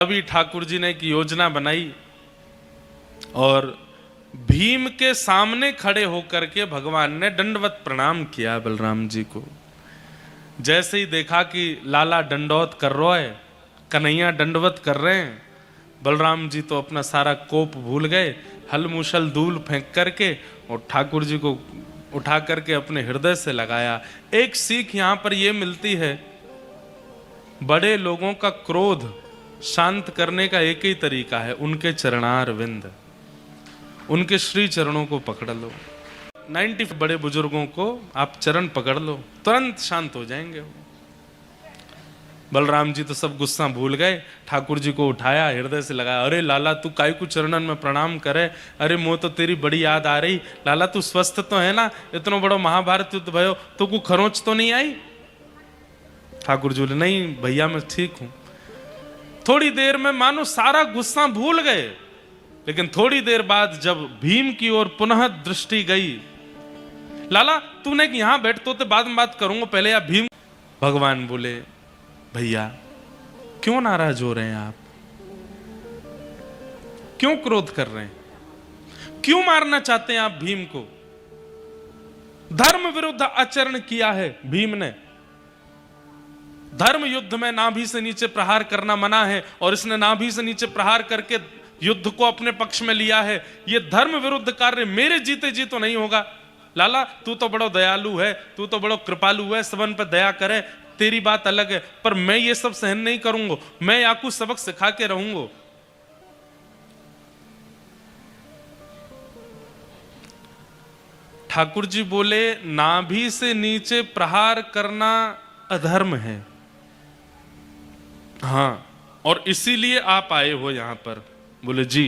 तभी ठाकुर जी ने एक योजना बनाई और भीम के सामने खड़े होकर के भगवान ने दंडवत प्रणाम किया बलराम जी को। जैसे ही देखा कि लाला दंडवत कर रहा है, कन्हैया दंडवत कर रहे हैं, बलराम जी तो अपना सारा कोप भूल गए, हल मुशल धूल फेंक करके और ठाकुर जी को उठा करके अपने हृदय से लगाया। एक सीख यहां पर यह मिलती है, बड़े लोगों का क्रोध शांत करने का एक ही तरीका है, उनके चरणार विंद, उनके श्री चरणों को पकड़ लो। 90 बड़े बुजुर्गों को आप चरण पकड़ लो, तुरंत शांत हो जाएंगे वो। बलराम जी तो सब गुस्सा भूल गए, ठाकुर जी को उठाया, हृदय से लगाया। अरे लाला तू काई को चरणन में प्रणाम करे, अरे मोह तो तेरी बड़ी याद आ रही, लाला तू स्वस्थ तो है ना, इतना बड़ो महाभारत युद्ध भयो तो को खरोंच तो नहीं आई? ठाकुर जी बोले नहीं भैया मैं ठीक हूं। थोड़ी देर में मानो सारा गुस्सा भूल गए, लेकिन थोड़ी देर बाद जब भीम की ओर पुनः दृष्टि गई, लाला तूने यहां बैठ तो बाद में बात करूंगा, पहले आप भीम। भगवान बोले भैया क्यों नाराज हो रहे हैं आप, क्यों क्रोध कर रहे हैं, क्यों मारना चाहते हैं आप भीम को? धर्म विरुद्ध आचरण किया है भीम ने, धर्म युद्ध में नाभि से नीचे प्रहार करना मना है और इसने नाभि से नीचे प्रहार करके युद्ध को अपने पक्ष में लिया है। यह धर्म विरुद्ध कार्य मेरे जीते जी तो नहीं होगा। लाला तू तो बड़ो दयालु है, तू तो बड़ो कृपालु है, सबन पर दया करे, तेरी बात अलग है, पर मैं ये सब सहन नहीं करूंगा, मैं आपको सबक सिखा के रहूंगा। ठाकुर जी बोले नाभि से नीचे प्रहार करना अधर्म है, हां, और इसीलिए आप आए हो यहां पर। बोले जी।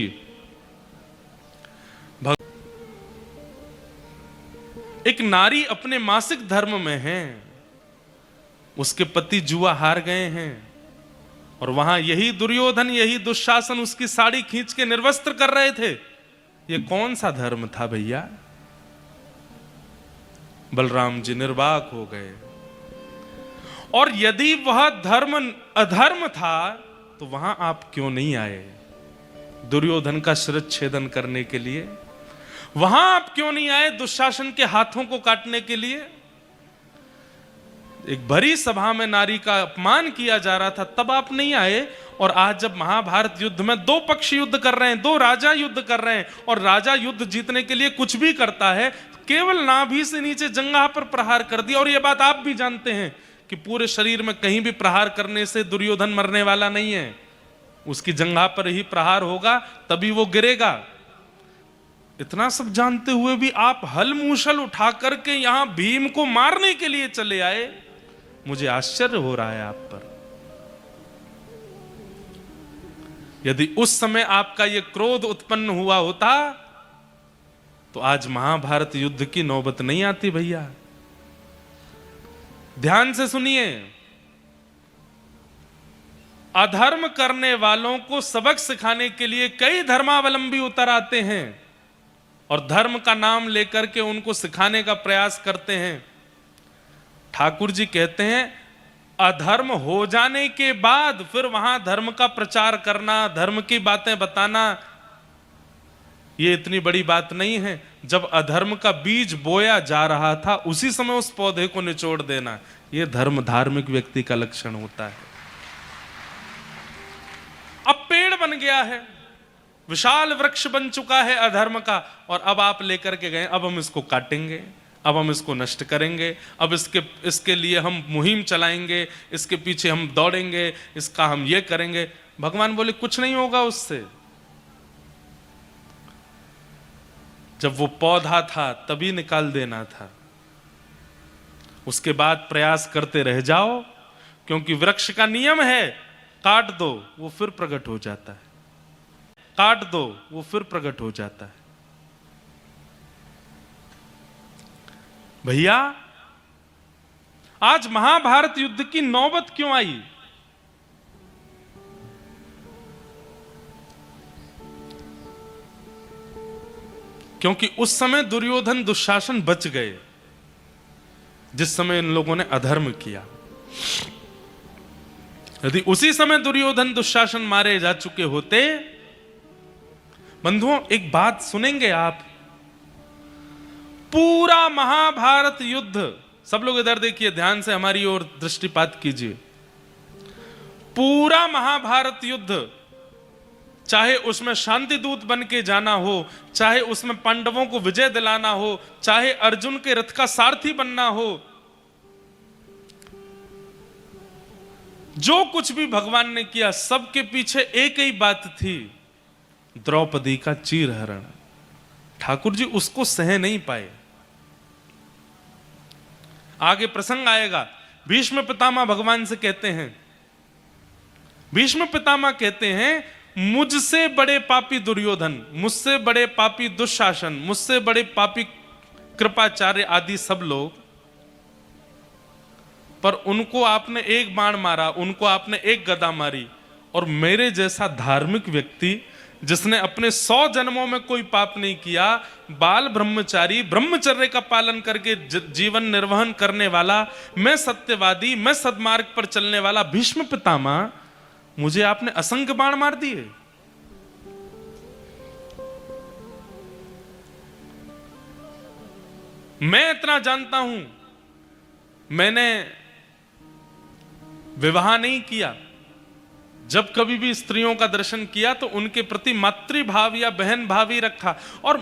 एक नारी अपने मासिक धर्म में है, उसके पति जुआ हार गए हैं और वहां यही दुर्योधन, यही दुशासन उसकी साड़ी खींच के निर्वस्त्र कर रहे थे। ये कौन सा धर्म था भैया? बलराम जी निर्वाक हो गए। और यदि वह धर्म अधर्म था तो वहां आप क्यों नहीं आए दुर्योधन का शिरच्छेदन करने के लिए? वहां आप क्यों नहीं आए दुशासन के हाथों को काटने के लिए? एक भरी सभा में नारी का अपमान किया जा रहा था, तब आप नहीं आए। और आज जब महाभारत युद्ध में दो पक्ष युद्ध कर रहे हैं, दो राजा युद्ध कर रहे हैं, और राजा युद्ध जीतने के लिए कुछ भी करता है, केवल नाभि से नीचे जंघा पर प्रहार कर दिया। और यह बात आप भी जानते हैं कि पूरे शरीर में कहीं भी प्रहार करने से दुर्योधन मरने वाला नहीं है, उसकी जंघा पर ही प्रहार होगा, तभी वो गिरेगा। इतना सब जानते हुए भी आप हल मूसल उठा करके यहां भीम को मारने के लिए चले आए, मुझे आश्चर्य हो रहा है आप पर। यदि उस समय आपका यह क्रोध उत्पन्न हुआ होता तो आज महाभारत युद्ध की नौबत नहीं आती भैया। ध्यान से सुनिए, अधर्म करने वालों को सबक सिखाने के लिए कई धर्मावलंबी उतर आते हैं और धर्म का नाम लेकर के उनको सिखाने का प्रयास करते हैं। ठाकुर जी कहते हैं अधर्म हो जाने के बाद फिर वहां धर्म का प्रचार करना, धर्म की बातें बताना, ये इतनी बड़ी बात नहीं है। जब अधर्म का बीज बोया जा रहा था उसी समय उस पौधे को निचोड़ देना, यह धर्म धार्मिक व्यक्ति का लक्षण होता है। अब पेड़ बन गया है, विशाल वृक्ष बन चुका है अधर्म का, और अब आप लेकर के गए, अब हम इसको काटेंगे, अब हम इसको नष्ट करेंगे, अब इसके लिए हम मुहिम चलाएंगे, इसके पीछे हम दौड़ेंगे, इसका हम ये करेंगे। भगवान बोले कुछ नहीं होगा उससे। जब वो पौधा था तभी निकाल देना था, उसके बाद प्रयास करते रह जाओ, क्योंकि वृक्ष का नियम है काट दो वो फिर प्रकट हो जाता है, काट दो वो फिर प्रकट हो जाता है। भैया आज महाभारत युद्ध की नौबत क्यों आई? क्योंकि उस समय दुर्योधन दुशासन बच गए, जिस समय इन लोगों ने अधर्म किया। यदि उसी समय दुर्योधन दुशासन मारे जा चुके होते, बंधुओं एक बात सुनेंगे आप, पूरा महाभारत युद्ध, सब लोग इधर देखिए, ध्यान से हमारी ओर दृष्टिपात कीजिए, पूरा महाभारत युद्ध, चाहे उसमें शांति दूत बन के जाना हो, चाहे उसमें पांडवों को विजय दिलाना हो, चाहे अर्जुन के रथ का सारथी बनना हो, जो कुछ भी भगवान ने किया, सबके पीछे एक ही बात थी, द्रौपदी का चीरहरण। ठाकुर जी उसको सह नहीं पाए। आगे प्रसंग आएगा, भीष्म पितामह भगवान से कहते हैं, भीष्म पितामह कहते हैं, मुझसे बड़े पापी दुर्योधन, मुझसे बड़े पापी दुशासन, मुझसे बड़े पापी कृपाचार्य आदि सब लोग, पर उनको आपने एक बाण मारा, उनको आपने एक गदा मारी, और मेरे जैसा धार्मिक व्यक्ति जिसने अपने 100 जन्मों में कोई पाप नहीं किया, बाल ब्रह्मचारी, ब्रह्मचर्य का पालन करके जीवन निर्वहन करने वाला, मैं सत्यवादी, मैं सद्मार्ग पर चलने वाला भीष्म पितामह, मुझे आपने असंख्य बाण मार दिए। मैं इतना जानता हूं, मैंने विवाह नहीं किया, जब कभी भी स्त्रियों का दर्शन किया तो उनके प्रति मातृभाव या बहन भाव ही रखा, और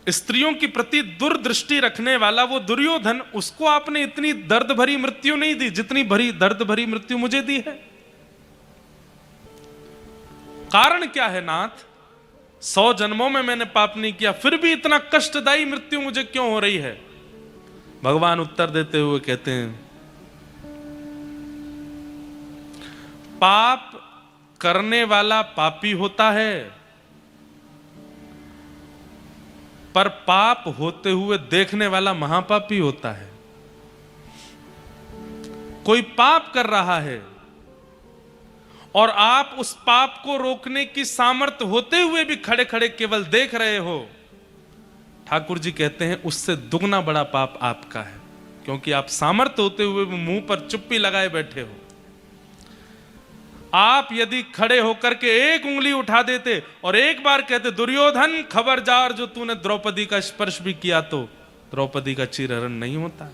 स्त्रियों के प्रति दूरदृष्टि रखने वाला वो दुर्योधन, उसको आपने इतनी दर्द भरी मृत्यु नहीं दी जितनी दर्द भरी मृत्यु मुझे दी है। कारण क्या है नाथ? 100 जन्मों में मैंने पाप नहीं किया, फिर भी इतना कष्टदायी मृत्यु मुझे क्यों हो रही है? भगवान उत्तर देते हुए कहते हैं, पाप करने वाला पापी होता है, पर पाप होते हुए देखने वाला महापापी होता है। कोई पाप कर रहा है और आप उस पाप को रोकने की सामर्थ्य होते हुए भी खड़े खड़े केवल देख रहे हो, ठाकुर जी कहते हैं उससे दुगना बड़ा पाप आपका है, क्योंकि आप सामर्थ्य होते हुए भी मुंह पर चुप्पी लगाए बैठे हो। आप यदि खड़े होकर के एक उंगली उठा देते और एक बार कहते, दुर्योधन खबरदार, जो तूने द्रौपदी का स्पर्श भी किया तो द्रौपदी का चीरहरण नहीं होता।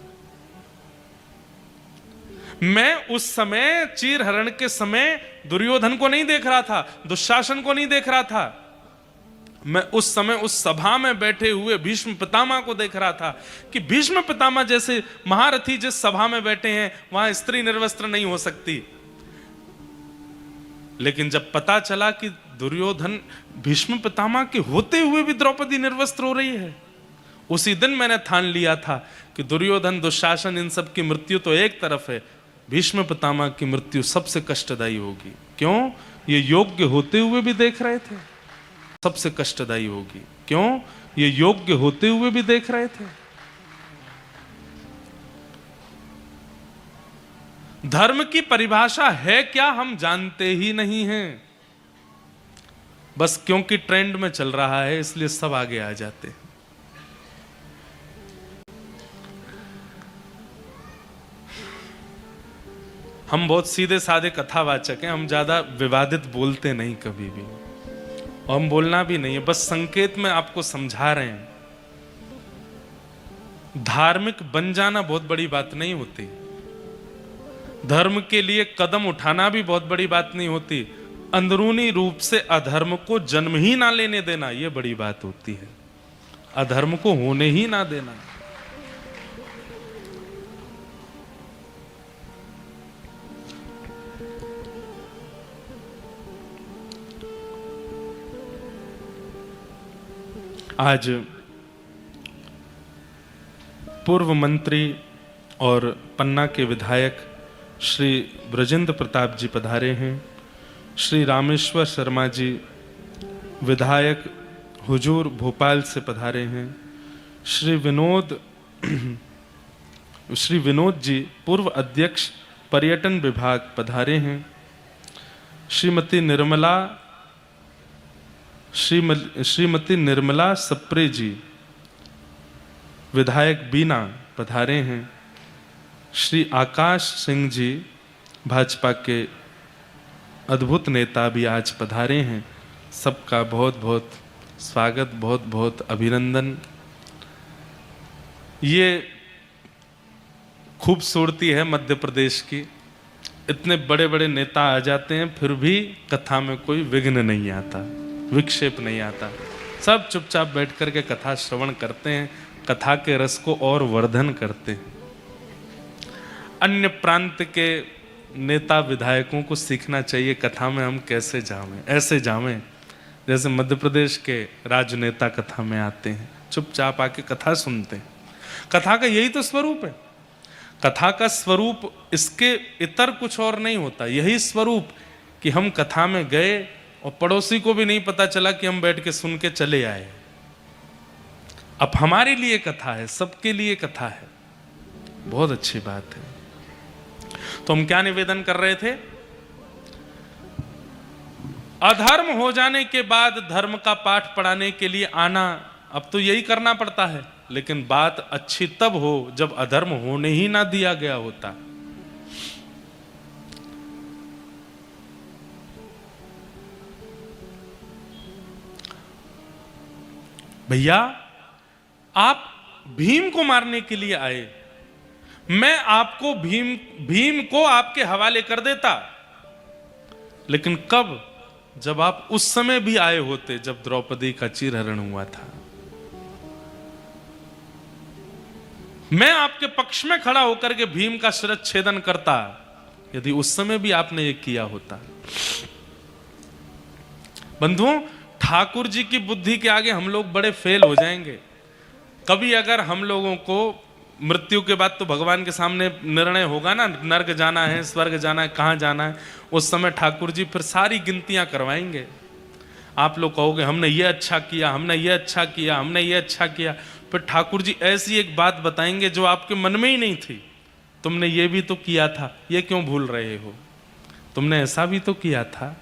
मैं उस समय चीरहरण के समय दुर्योधन को नहीं देख रहा था, दुशासन को नहीं देख रहा था, मैं उस समय उस सभा में बैठे हुए भीष्म पितामह को देख रहा था कि भीष्म पितामह जैसे महारथी जिस सभा में बैठे हैं वहां स्त्री निर्वस्त्र नहीं हो सकती। लेकिन जब पता चला कि दुर्योधन भीष्म पितामह के होते हुए भी द्रौपदी निर्वस्त्र हो रही है, उसी दिन मैंने ठान लिया था कि दुर्योधन दुशासन इन सब की मृत्यु तो एक तरफ है, भीष्म पितामह की मृत्यु सबसे कष्टदायी होगी। क्यों? ये योग्य होते हुए भी देख रहे थे, सबसे कष्टदायी होगी। क्यों? ये योग्य होते हुए भी देख रहे थे। धर्म की परिभाषा है क्या हम जानते ही नहीं हैं, बस क्योंकि ट्रेंड में चल रहा है इसलिए सब आगे आ जाते हैं। हम बहुत सीधे साधे कथावाचक हैं, हम ज्यादा विवादित बोलते नहीं कभी भी, और हम बोलना भी नहीं है, बस संकेत में आपको समझा रहे हैं। धार्मिक बन जाना बहुत बड़ी बात नहीं होती, धर्म के लिए कदम उठाना भी बहुत बड़ी बात नहीं होती, अंदरूनी रूप से अधर्म को जन्म ही ना लेने देना यह बड़ी बात होती है, अधर्म को होने ही ना देना। आज पूर्व मंत्री और पन्ना के विधायक श्री ब्रजेंद्र प्रताप जी पधारे हैं। श्री रामेश्वर शर्मा जी विधायक हुजूर भोपाल से पधारे हैं। श्री विनोद जी पूर्व अध्यक्ष पर्यटन विभाग पधारे हैं। श्रीमती निर्मला सप्रे जी विधायक बीना पधारे हैं। श्री आकाश सिंह जी भाजपा के अद्भुत नेता भी आज पधारे हैं। सबका बहुत बहुत स्वागत, बहुत बहुत अभिनंदन। ये खूबसूरती है मध्य प्रदेश की। इतने बड़े बड़े नेता आ जाते हैं, फिर भी कथा में कोई विघ्न नहीं आता, विक्षेप नहीं आता। सब चुपचाप बैठ करके कथा श्रवण करते हैं, कथा के रस को और वर्धन करते हैं। अन्य प्रांत के नेता विधायकों को सीखना चाहिए कथा में हम कैसे जावें, ऐसे जावें जैसे मध्य प्रदेश के राजनेता कथा में आते हैं, चुपचाप आके कथा सुनते हैं। कथा का यही तो स्वरूप है। कथा का स्वरूप इसके इतर कुछ और नहीं होता। यही स्वरूप कि हम कथा में गए और पड़ोसी को भी नहीं पता चला कि हम बैठ के सुन के चले आए। अब हमारे लिए कथा है, सबके लिए कथा है, बहुत अच्छी बात है। तो हम क्या निवेदन कर रहे थे? अधर्म हो जाने के बाद धर्म का पाठ पढ़ाने के लिए आना, अब तो यही करना पड़ता है। लेकिन बात अच्छी तब हो जब अधर्म होने ही ना दिया गया होता। भैया, आप भीम को मारने के लिए आए, मैं आपको भीम को आपके हवाले कर देता। लेकिन कब? जब आप उस समय भी आए होते जब द्रौपदी का चीरहरण हुआ था। मैं आपके पक्ष में खड़ा होकर के भीम का शिरच्छेदन करता, यदि उस समय भी आपने ये किया होता। बंधुओं, ठाकुर जी की बुद्धि के आगे हम लोग बड़े फेल हो जाएंगे। कभी अगर हम लोगों को मृत्यु के बाद तो भगवान के सामने निर्णय होगा ना, नर्क जाना है, स्वर्ग जाना है, कहाँ जाना है, उस समय ठाकुर जी फिर सारी गिनतियां करवाएंगे। आप लोग कहोगे हमने ये अच्छा किया, हमने ये अच्छा किया, हमने ये अच्छा किया। फिर ठाकुर जी ऐसी एक बात बताएंगे जो आपके मन में ही नहीं थी। तुमने ये भी तो किया था, ये क्यों भूल रहे हो? तुमने ऐसा भी तो किया था।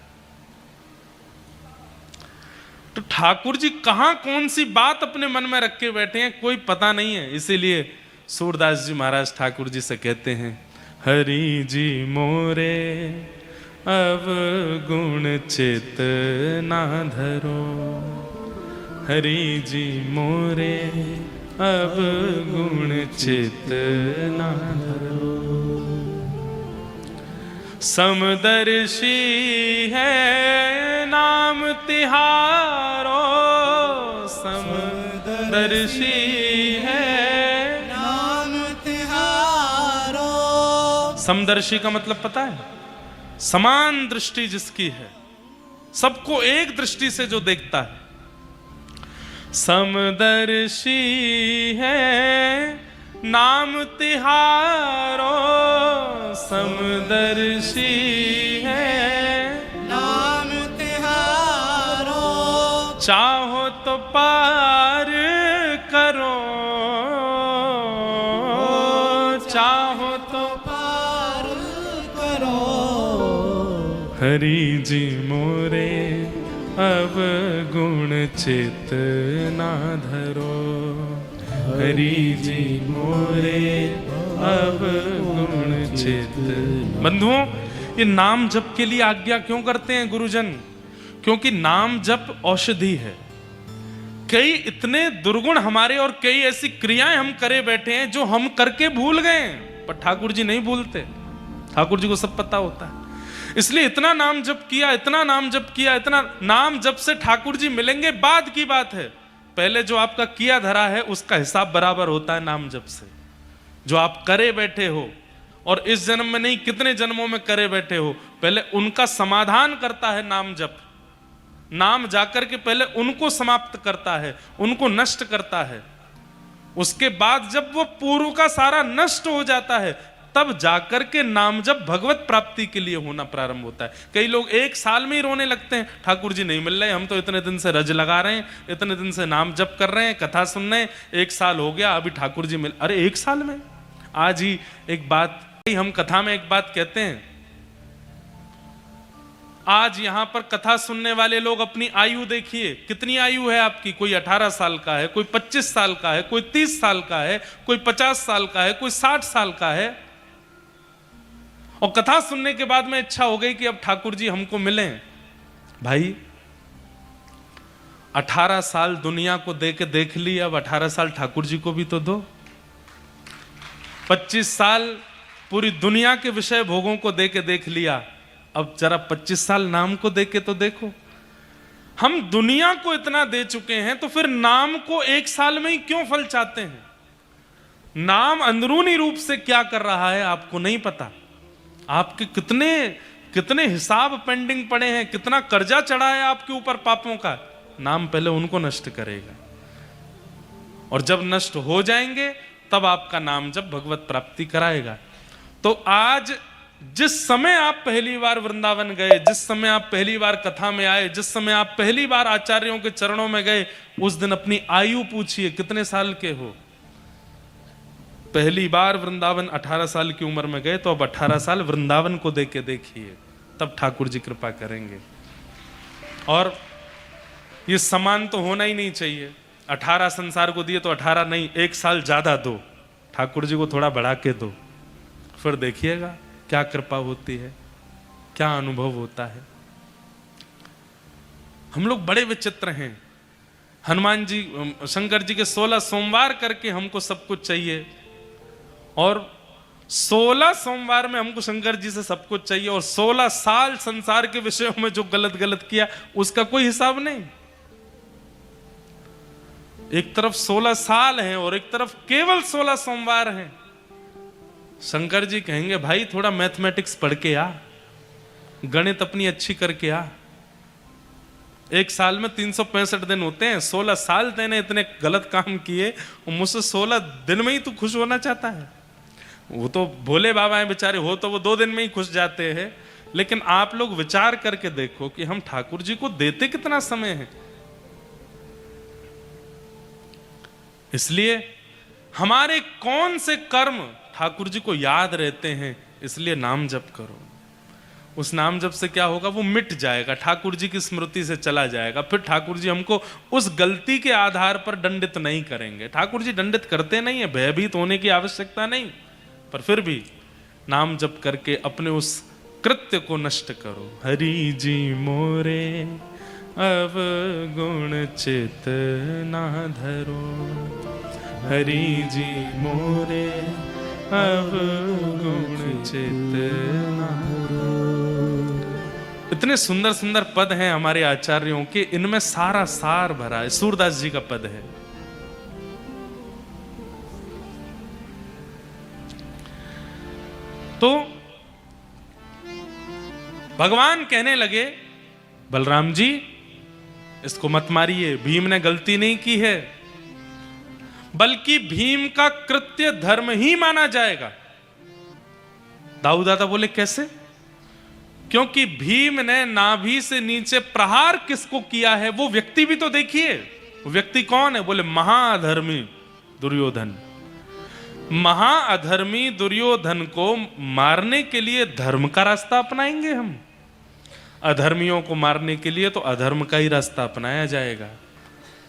तो ठाकुर जी कहां कौन सी बात अपने मन में रख के बैठे हैं कोई पता नहीं है। इसीलिए सूरदास जी महाराज ठाकुर जी से कहते हैं, हरि जी मोरे अब गुण चित ना धरो, हरि जी मोरे अब गुण चित ना धरो। समदर्शी है नाम तिहारो, समदर्शी है नाम तिहारो। समदर्शी का मतलब पता है? समान दृष्टि जिसकी है, सबको एक दृष्टि से जो देखता है। समदर्शी है नाम तिहारो, समदर्शी है नाम तिहारो। चाहो तो पार करो, चाहो तो पार करो। हरि जी मोरे अब गुण चित ना धरो, हरि जी मोरे अब गुण चित। बंधुओं, ये नाम जप के लिए आज्ञा क्यों करते हैं गुरुजन? क्योंकि नाम जप औषधि है। कई इतने दुर्गुण हमारे और कई ऐसी क्रियाएं हम करे बैठे हैं जो हम करके भूल गए, पर ठाकुर जी नहीं भूलते। ठाकुर जी को सब पता होता है। इसलिए इतना नाम जप किया, इतना नाम जप किया, इतना नाम जप से ठाकुर जी मिलेंगे बाद की बात है। पहले जो आपका किया धरा है उसका हिसाब बराबर होता है नाम जप से। जो आप करे बैठे हो और इस जन्म में नहीं कितने जन्मों में करे बैठे हो, पहले उनका समाधान करता है नाम जप। नाम जाकर के पहले उनको समाप्त करता है, उनको नष्ट करता है। उसके बाद जब वो पूर्व का सारा नष्ट हो जाता है तब जाकर के नाम जप भगवत प्राप्ति के लिए होना प्रारंभ होता है। कई लोग एक साल में ही रोने लगते हैं, ठाकुर जी नहीं मिल रहे, हम तो इतने दिन से रज लगा रहे हैं, इतने दिन से नाम जप कर रहे हैं, कथा सुन रहे हैं, एक साल हो गया अभी ठाकुर जी मिल। अरे एक साल में? आज ही एक बात, हम कथा में एक बात कहते हैं। आज यहां पर कथा सुनने वाले लोग अपनी आयु देखिए, कितनी आयु है आपकी? कोई 18 साल का है, कोई 25 साल का है, कोई 30 साल का है, कोई 50 साल का है, कोई 60 साल का है। और कथा सुनने के बाद में इच्छा हो गई कि अब ठाकुर जी हमको मिलें। भाई 18 साल दुनिया को दे के देख ली, अब 18 साल ठाकुर जी को भी तो दो। 25 साल पूरी दुनिया के विषय भोगों को दे के देख लिया, अब जरा 25 साल नाम को दे के तो देखो। हम दुनिया को इतना दे चुके हैं तो फिर नाम को 1 साल में ही क्यों फल चाहते हैं? नाम अंदरूनी रूप से क्या कर रहा है आपको नहीं पता। आपके कितने कितने हिसाब पेंडिंग पड़े हैं, कितना कर्जा चढ़ा है आपके ऊपर पापों का। नाम पहले उनको नष्ट करेगा, और जब नष्ट हो जाएंगे तब आपका नाम जब भगवत प्राप्ति कराएगा। तो आज जिस समय आप पहली बार वृंदावन गए, जिस समय आप पहली बार कथा में आए, जिस समय आप पहली बार आचार्यों के चरणों में गए, उस दिन अपनी आयु पूछिए कितने साल के हो। पहली बार वृंदावन 18 साल की उम्र में गए, तो अब 18 साल वृंदावन को देके देखिए, तब ठाकुर जी कृपा करेंगे। और ये समान तो होना ही नहीं चाहिए। 18 संसार को दिए तो 18 नहीं, 1 साल ज्यादा दो, ठाकुर जी को थोड़ा बढ़ा के दो, फिर देखिएगा क्या कृपा होती है, क्या अनुभव होता है। हम लोग बड़े विचित्र हैं। हनुमान जी, शंकर जी के 16 सोमवार करके हमको सब कुछ चाहिए, और 16 सोमवार में हमको शंकर जी से सब कुछ चाहिए, और 16 साल संसार के विषयों में जो गलत गलत किया उसका कोई हिसाब नहीं। एक तरफ 16 साल हैं और एक तरफ केवल 16 सोमवार हैं। शंकर जी कहेंगे भाई थोड़ा मैथमेटिक्स पढ़ के आ, गणित अपनी अच्छी करके आ। 1 साल में 365 दिन होते हैं, 16 साल तेने इतने गलत काम किए और मुझसे 16 दिन में ही तू खुश होना चाहता है। वो तो भोले बाबा हैं बेचारे, हो तो वो 2 दिन में ही खुश जाते हैं। लेकिन आप लोग विचार करके देखो कि हम ठाकुर जी को देते कितना समय है। इसलिए हमारे कौन से कर्म ठाकुर जी को याद रहते हैं, इसलिए नाम जप करो। उस नाम जप से क्या होगा, वो मिट जाएगा, ठाकुर जी की स्मृति से चला जाएगा। फिर ठाकुर जी हमको उस गलती के आधार पर दंडित नहीं करेंगे। ठाकुर जी दंडित करते नहीं है, भयभीत होने की आवश्यकता नहीं, पर फिर भी नाम जप करके अपने उस कृत्य को नष्ट करो। हरि जी मोरे अब गुण चित ना धरो, हरि जी मोरे अब गुण चित ना धरो। इतने सुंदर सुंदर पद हैं हमारे आचार्यों के, इनमें सारा सार भरा है। सूरदास जी का पद है, तो भगवान कहने लगे बलराम जी इसको मत मारिए, भीम ने गलती नहीं की है, बल्कि भीम का कृत्य धर्म ही माना जाएगा। दाऊ दादा बोले कैसे? क्योंकि भीम ने नाभि से नीचे प्रहार किसको किया है वो व्यक्ति भी तो देखिए। वो व्यक्ति कौन है? बोले महाअधर्मी दुर्योधन। महाअधर्मी दुर्योधन को मारने के लिए धर्म का रास्ता अपनाएंगे हम? अधर्मियों को मारने के लिए तो अधर्म का ही रास्ता अपनाया जाएगा,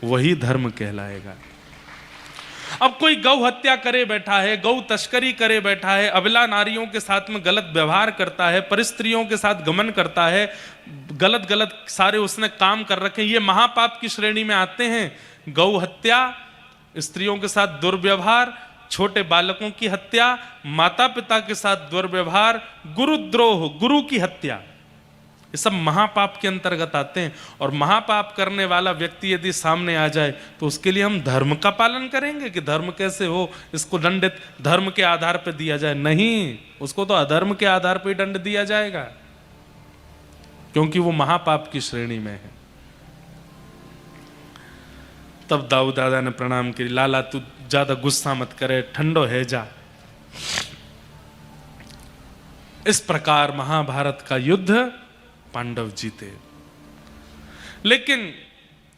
वही धर्म कहलाएगा। अब कोई गौ हत्या करे बैठा है, गौ तस्करी करे बैठा है, अबला नारियों के साथ में गलत व्यवहार करता है, परिस्त्रियों के साथ गमन करता है, गलत गलत सारे उसने काम कर रखे, ये महापाप की श्रेणी में आते हैं। गौ हत्या, स्त्रियों के साथ दुर्व्यवहार, छोटे बालकों की हत्या, माता पिता के साथ दुर्व्यवहार, गुरुद्रोह, गुरु की हत्या, ये सब महापाप के अंतर्गत आते हैं। और महापाप करने वाला व्यक्ति यदि सामने आ जाए तो उसके लिए हम धर्म का पालन करेंगे कि धर्म कैसे हो, इसको दंडित धर्म के आधार पर दिया जाए? नहीं, उसको तो अधर्म के आधार पर ही दंड दिया जाएगा, क्योंकि वो महापाप की श्रेणी में है। तब दाऊ दादा ने प्रणाम किया, लाला तू ज्यादा गुस्सा मत करे, ठंडो है जा। इस प्रकार महाभारत का युद्ध पांडव जीते। लेकिन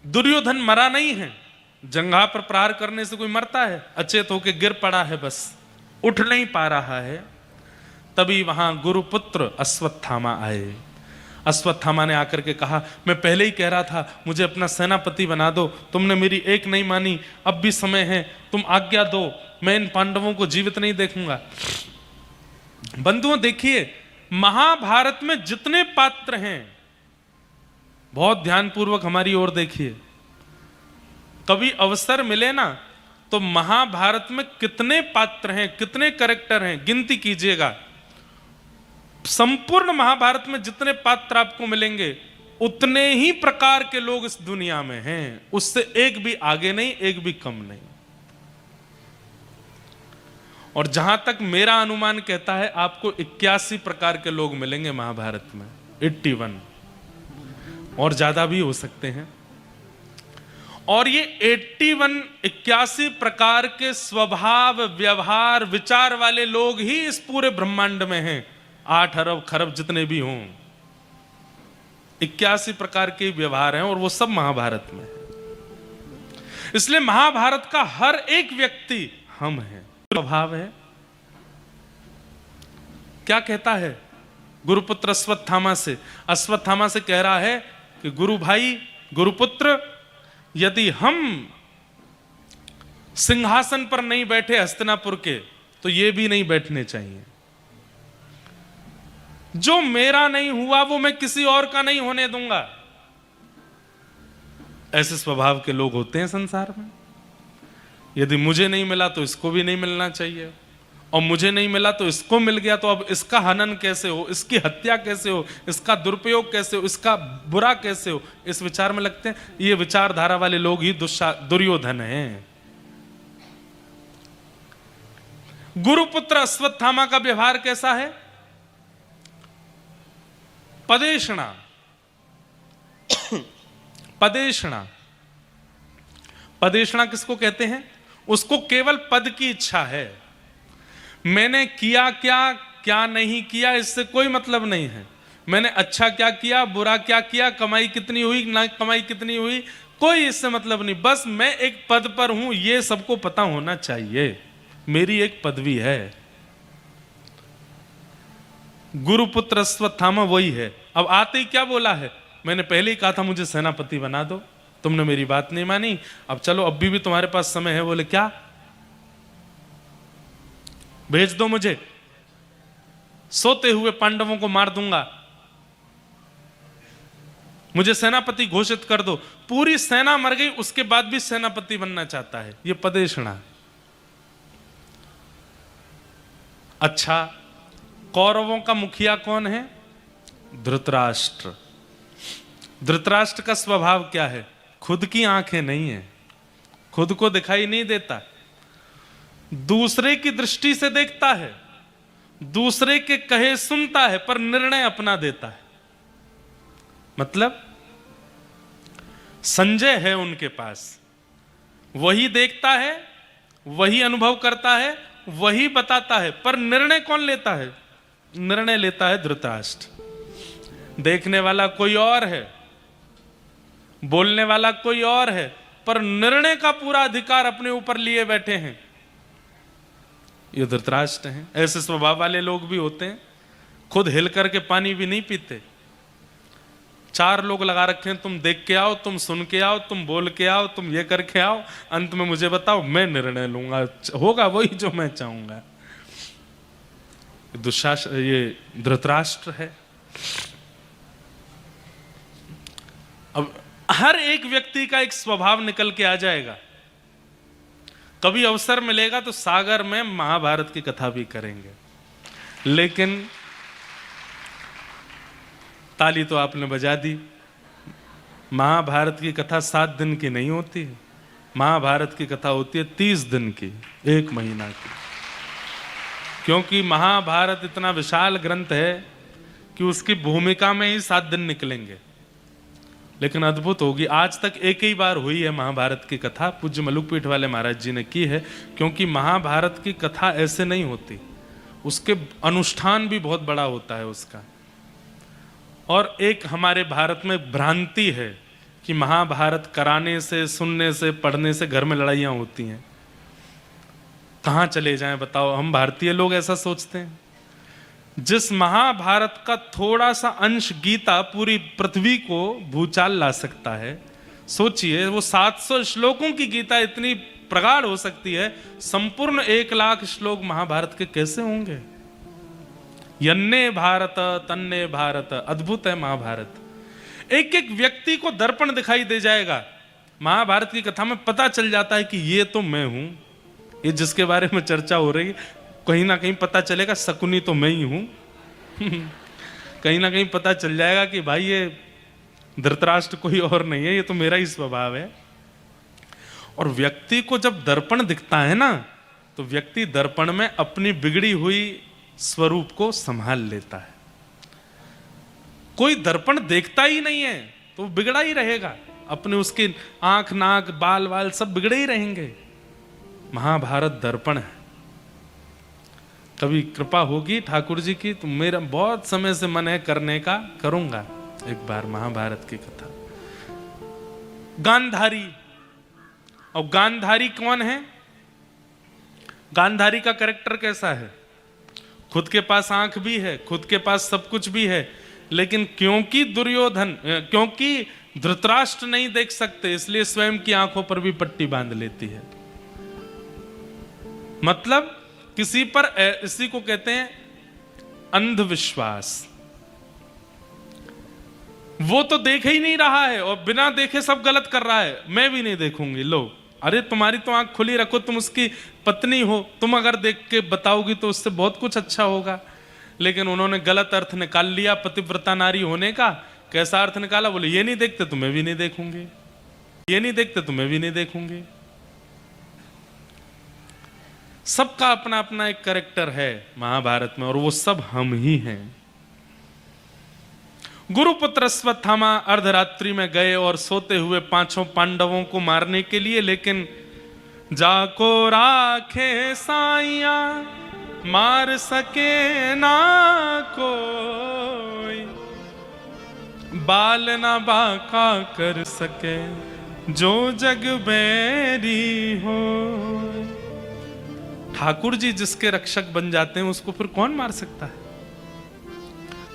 दुर्योधन मरा नहीं है। जंघा पर प्रहार करने से कोई मरता है? अचेत होके गिर पड़ा है, बस उठ नहीं पा रहा है। तभी वहां गुरुपुत्र अश्वत्थामा आए। अश्वत्थामा ने आकर के कहा, मैं पहले ही कह रहा था मुझे अपना सेनापति बना दो, तुमने मेरी एक नहीं मानी, अब भी समय है, तुम आज्ञा दो, मैं इन पांडवों को जीवित नहीं देखूंगा। बंधुओं देखिए, महाभारत में जितने पात्र हैं, बहुत ध्यानपूर्वक हमारी ओर देखिए, कभी अवसर मिले ना तो महाभारत में कितने पात्र हैं, कितने कैरेक्टर हैं, गिनती कीजिएगा। संपूर्ण महाभारत में जितने पात्र आपको मिलेंगे उतने ही प्रकार के लोग इस दुनिया में हैं, उससे एक भी आगे नहीं, एक भी कम नहीं। और जहां तक मेरा अनुमान कहता है, आपको 81 प्रकार के लोग मिलेंगे महाभारत में, 81, और ज्यादा भी हो सकते हैं। और ये 81 प्रकार के स्वभाव, व्यवहार, विचार वाले लोग ही इस पूरे ब्रह्मांड में हैं। 8 अरब खरब जितने भी हों, 81 प्रकार के व्यवहार हैं, और वो सब महाभारत में है। इसलिए महाभारत का हर एक व्यक्ति हम हैं, स्वभाव है। क्या कहता है गुरुपुत्र अश्वत्थामा से? अश्वत्थामा से कह रहा है कि गुरु भाई, गुरुपुत्र, यदि हम सिंहासन पर नहीं बैठे हस्तिनापुर के, तो ये भी नहीं बैठने चाहिए। जो मेरा नहीं हुआ वो मैं किसी और का नहीं होने दूंगा। ऐसे स्वभाव के लोग होते हैं संसार में। यदि मुझे नहीं मिला तो इसको भी नहीं मिलना चाहिए, और मुझे नहीं मिला तो इसको मिल गया, तो अब इसका हनन कैसे हो, इसकी हत्या कैसे हो, इसका दुरुपयोग कैसे हो, इसका बुरा कैसे हो, इस विचार में लगते हैं। ये विचारधारा वाले लोग ही दुर्योधन हैं। गुरुपुत्र अश्वत्थामा का व्यवहार कैसा है? पदेशणा। पदेशणा, पदेशणा किसको कहते हैं? उसको केवल पद की इच्छा है। मैंने किया क्या, क्या नहीं किया, इससे कोई मतलब नहीं है। मैंने अच्छा क्या किया, बुरा क्या किया, कमाई कितनी हुई, ना कमाई कितनी हुई, कोई इससे मतलब नहीं। बस मैं एक पद पर हूं, ये सबको पता होना चाहिए, मेरी एक पदवी है। गुरुपुत्र अश्वत्थामा वही है। अब आते ही क्या बोला है? मैंने पहले ही कहा था मुझे सेनापति बना दो, तुमने मेरी बात नहीं मानी, अब चलो अभी भी तुम्हारे पास समय है। बोले क्या? भेज दो मुझे, सोते हुए पांडवों को मार दूंगा, मुझे सेनापति घोषित कर दो। पूरी सेना मर गई, उसके बाद भी सेनापति बनना चाहता है। यह पदेशणा। अच्छा, कौरवों का मुखिया कौन है? धृतराष्ट्र। धृतराष्ट्र का स्वभाव क्या है? खुद की आंखें नहीं है, खुद को दिखाई नहीं देता, दूसरे की दृष्टि से देखता है, दूसरे के कहे सुनता है, पर निर्णय अपना देता है। मतलब संजय है उनके पास, वही देखता है, वही अनुभव करता है, वही बताता है, पर निर्णय कौन लेता है? निर्णय लेता है धृतराष्ट्र। देखने वाला कोई और है, बोलने वाला कोई और है, पर निर्णय का पूरा अधिकार अपने ऊपर लिए बैठे हैं, ये धृतराष्ट्र हैं। ऐसे स्वभाव वाले लोग भी होते हैं, खुद हिल करके पानी भी नहीं पीते। 4 लोग लगा रखे हैं, तुम देख के आओ, तुम सुन के आओ, तुम बोल के आओ, तुम ये करके आओ, अंत में मुझे बताओ, मैं निर्णय लूंगा, होगा वही जो मैं चाहूंगा। दुशासन, ये धृतराष्ट्र है। अब हर एक व्यक्ति का एक स्वभाव निकल के आ जाएगा। कभी अवसर मिलेगा तो सागर में महाभारत की कथा भी करेंगे, लेकिन ताली तो आपने बजा दी। महाभारत की कथा 7 दिन की नहीं होती, महाभारत की कथा होती है 30 दिन की, 1 महीना की। क्योंकि महाभारत इतना विशाल ग्रंथ है कि उसकी भूमिका में ही 7 दिन निकलेंगे। लेकिन अद्भुत होगी, आज तक एक ही बार हुई है महाभारत की कथा, पूज्य मलुकपीठ वाले महाराज जी ने की है। क्योंकि महाभारत की कथा ऐसे नहीं होती, उसके अनुष्ठान भी बहुत बड़ा होता है उसका। और एक हमारे भारत में भ्रांति है कि महाभारत कराने से, सुनने से, पढ़ने से घर में लड़ाइयाँ होती हैं। कहाँ चले जाएं बताओ, हम भारतीय लोग ऐसा सोचते हैं। जिस महाभारत का थोड़ा सा अंश गीता पूरी पृथ्वी को भूचाल ला सकता है, सोचिए वो 700 श्लोकों की गीता इतनी प्रगाढ़ हो सकती है, संपूर्ण 1 लाख श्लोक महाभारत के कैसे होंगे? यन्ने भारत तन्ने भारत, अद्भुत है महाभारत। एक एक व्यक्ति को दर्पण दिखाई दे जाएगा। महाभारत की कथा में पता चल जाता है कि ये तो मैं हूं, ये जिसके बारे में चर्चा हो रही, कहीं ना कहीं पता चलेगा शकुनी तो मैं ही हूं। कहीं ना कहीं पता चल जाएगा कि भाई ये धृतराष्ट्र कोई और नहीं है, ये तो मेरा ही स्वभाव है। और व्यक्ति को जब दर्पण दिखता है ना, तो व्यक्ति दर्पण में अपनी बिगड़ी हुई स्वरूप को संभाल लेता है। कोई दर्पण देखता ही नहीं है तो बिगड़ा ही रहेगा, अपने उसकी आंख नाक बाल वाल सब बिगड़े ही रहेंगे। महाभारत दर्पण है। कभी कृपा होगी ठाकुर जी की तो मेरा बहुत समय से मन है करने का, करूंगा एक बार महाभारत की कथा। गांधारी, और गांधारी कौन है? गांधारी का कैरेक्टर कैसा है? खुद के पास आंख भी है, खुद के पास सब कुछ भी है, लेकिन क्योंकि क्योंकि धृतराष्ट्र नहीं देख सकते, इसलिए स्वयं की आंखों पर भी पट्टी बांध लेती है। मतलब किसी पर, इसी को कहते हैं अंधविश्वास। वो तो देख ही नहीं रहा है और बिना देखे सब गलत कर रहा है, मैं भी नहीं देखूंगी। लो, अरे तुम्हारी तो आंख खुली रखो, तुम उसकी पत्नी हो, तुम अगर देख के बताओगी तो उससे बहुत कुछ अच्छा होगा। लेकिन उन्होंने गलत अर्थ निकाल लिया पतिव्रता नारी होने का। कैसा अर्थ निकाला? बोले ये नहीं देखते तो मैं भी नहीं देखूंगी, ये नहीं देखते तो मैं भी नहीं देखूंगी। सबका अपना अपना एक कैरेक्टर है महाभारत में, और वो सब हम ही हैं। गुरुपुत्र अश्वत्थामा अर्धरात्रि में गए और सोते हुए पांचों पांडवों को मारने के लिए, लेकिन जाको राखे साइया मार सके ना कोई, बाल ना बाका कर सके जो जग बैरी हो। ठाकुर जी जिसके रक्षक बन जाते हैं उसको फिर कौन मार सकता है?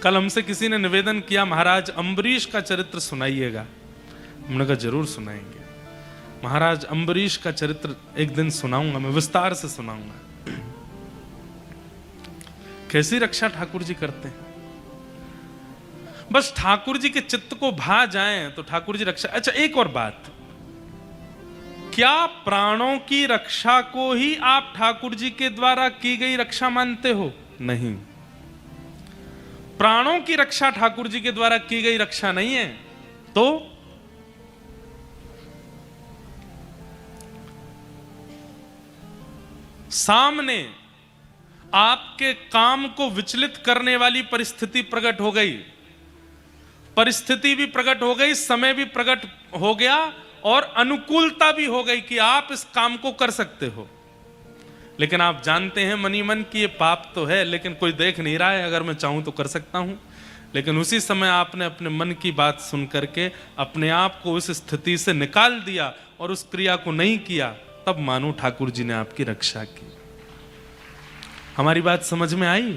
कल हमसे किसी ने निवेदन किया, महाराज अम्बरीश का चरित्र सुनाइएगा। हमने कहा जरूर सुनाएंगे महाराज, अम्बरीश का चरित्र एक दिन सुनाऊंगा, मैं विस्तार से सुनाऊंगा। कैसी रक्षा ठाकुर जी करते हैं। बस ठाकुर जी के चित्त को भा जाए तो ठाकुर जी रक्षा। अच्छा, एक और बात, क्या प्राणों की रक्षा को ही आप ठाकुर जी के द्वारा की गई रक्षा मानते हो? नहीं, प्राणों की रक्षा ठाकुर जी के द्वारा की गई रक्षा नहीं है। तो सामने आपके काम को विचलित करने वाली परिस्थिति प्रकट हो गई, परिस्थिति भी प्रकट हो गई, समय भी प्रकट हो गया, और अनुकूलता भी हो गई कि आप इस काम को कर सकते हो। लेकिन आप जानते हैं मनी मन कि ये पाप तो है, लेकिन कोई देख नहीं रहा है, अगर मैं चाहूं तो कर सकता हूं। लेकिन उसी समय आपने अपने मन की बात सुन करके अपने आप को उस स्थिति से निकाल दिया और उस क्रिया को नहीं किया, तब मानो ठाकुर जी ने आपकी रक्षा की। हमारी बात समझ में आई?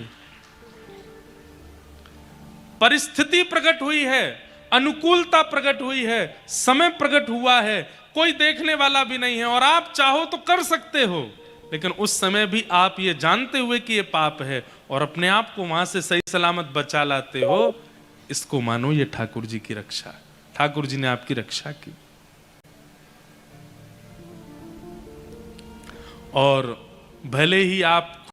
परिस्थिति प्रकट हुई है, अनुकूलता प्रकट हुई है, समय प्रकट हुआ है, कोई देखने वाला भी नहीं है, और आप चाहो तो कर सकते हो। लेकिन उस समय भी आप ये जानते हुए कि ये पाप है और अपने आप को वहां से सही सलामत बचा लाते हो, इसको मानो ये ठाकुर जी की रक्षा। ठाकुर जी ने आपकी रक्षा की। और भले ही आप